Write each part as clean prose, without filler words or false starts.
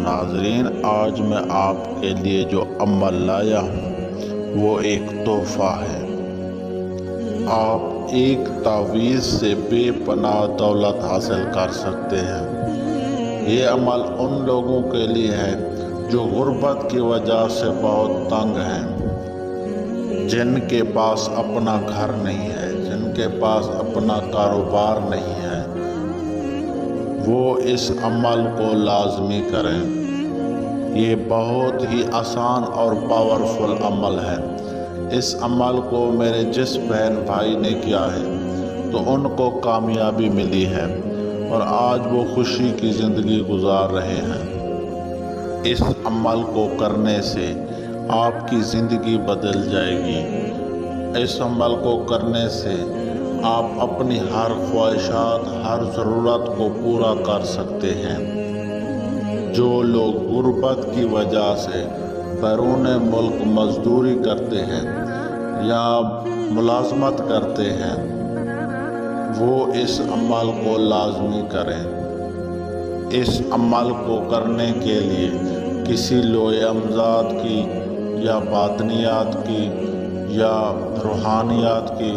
ناظرین، آج میں آپ کے لیے جو عمل لایا ہوں وہ ایک تحفہ ہے۔ آپ ایک تعویذ سے بے پناہ دولت حاصل کر سکتے ہیں۔ یہ عمل ان لوگوں کے لیے ہے جو غربت کی وجہ سے بہت تنگ ہیں، جن کے پاس اپنا گھر نہیں ہے، جن کے پاس اپنا کاروبار نہیں ہے، وہ اس عمل کو لازمی کریں۔ یہ بہت ہی آسان اور پاورفل عمل ہے۔ اس عمل کو میرے جس بہن بھائی نے کیا ہے تو ان کو کامیابی ملی ہے اور آج وہ خوشی کی زندگی گزار رہے ہیں۔ اس عمل کو کرنے سے آپ کی زندگی بدل جائے گی۔ اس عمل کو کرنے سے آپ اپنی ہر خواہشات، ہر ضرورت کو پورا کر سکتے ہیں۔ جو لوگ غربت کی وجہ سے بیرون ملک مزدوری کرتے ہیں یا ملازمت کرتے ہیں، وہ اس عمل کو لازمی کریں۔ اس عمل کو کرنے کے لیے کسی لوح امجاد کی یا باطنیات کی یا روحانیات کی،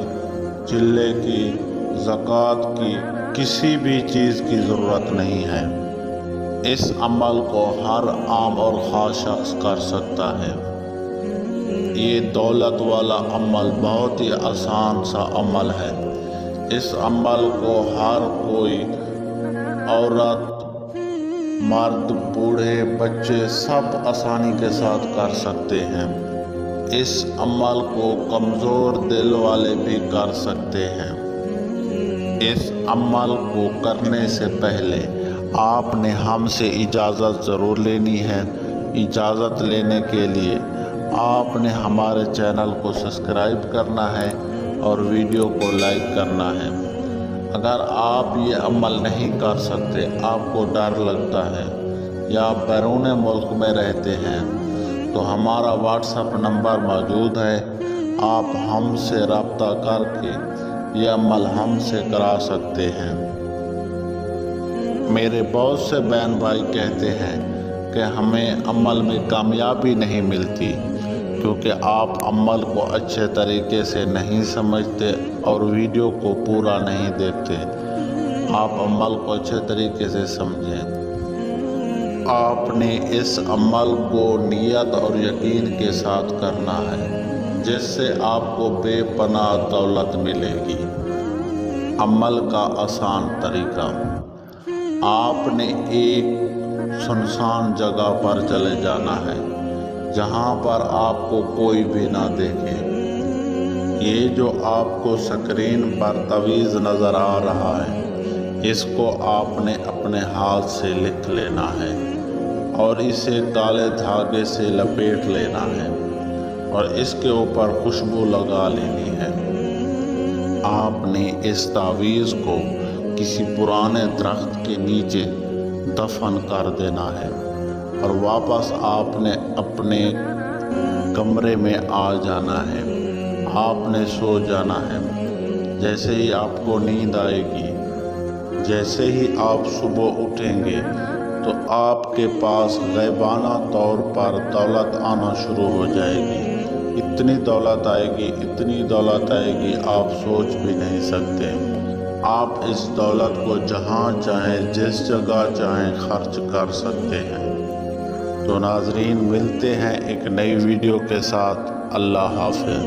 چلے کی، زکوٰۃ کی، کسی بھی چیز کی ضرورت نہیں ہے۔ اس عمل کو ہر عام اور خاص شخص کر سکتا ہے۔ یہ دولت والا عمل بہت ہی آسان سا عمل ہے۔ اس عمل کو ہر کوئی، عورت، مرد، بوڑھے، بچے سب آسانی کے ساتھ کر سکتے ہیں۔ اس عمل کو کمزور دل والے بھی کر سکتے ہیں۔ اس عمل کو کرنے سے پہلے آپ نے ہم سے اجازت ضرور لینی ہے۔ اجازت لینے کے لیے آپ نے ہمارے چینل کو سبسکرائب کرنا ہے اور ویڈیو کو لائک کرنا ہے۔ اگر آپ یہ عمل نہیں کر سکتے، آپ کو ڈر لگتا ہے یا آپ بیرون ملک میں رہتے ہیں تو ہمارا واٹس ایپ نمبر موجود ہے۔ آپ ہم سے رابطہ کر کے یہ عمل ہم سے کرا سکتے ہیں۔ میرے بہت سے بہن بھائی کہتے ہیں کہ ہمیں عمل میں کامیابی نہیں ملتی کیونکہ آپ عمل کو اچھے طریقے سے نہیں سمجھتے اور ویڈیو کو پورا نہیں دیکھتے۔ آپ عمل کو اچھے طریقے سے سمجھیں۔ آپ نے اس عمل کو نیت اور یقین کے ساتھ کرنا ہے، جس سے آپ کو بے پناہ دولت ملے گی۔ عمل کا آسان طریقہ: آپ نے ایک سنسان جگہ پر چلے جانا ہے جہاں پر آپ کو کوئی بھی نہ دیکھے۔ یہ جو آپ کو سکرین پر تعویذ نظر آ رہا ہے، اس کو آپ نے اپنے ہاتھ سے لکھ لینا ہے اور اسے کالے دھاگے سے لپیٹ لینا ہے اور اس کے اوپر خوشبو لگا لینی ہے۔ آپ نے اس تعویذ کو کسی پرانے درخت کے نیچے دفن کر دینا ہے اور واپس آپ نے اپنے کمرے میں آ جانا ہے۔ آپ نے سو جانا ہے۔ جیسے ہی آپ کو نیند آئے گی، جیسے ہی آپ صبح اٹھیں گے تو آپ کے پاس غیبانہ طور پر دولت آنا شروع ہو جائے گی۔ اتنی دولت آئے گی، اتنی دولت آئے گی، آپ سوچ بھی نہیں سکتے۔ آپ اس دولت کو جہاں چاہیں، جس جگہ چاہیں خرچ کر سکتے ہیں۔ تو ناظرین، ملتے ہیں ایک نئی ویڈیو کے ساتھ۔ اللہ حافظ۔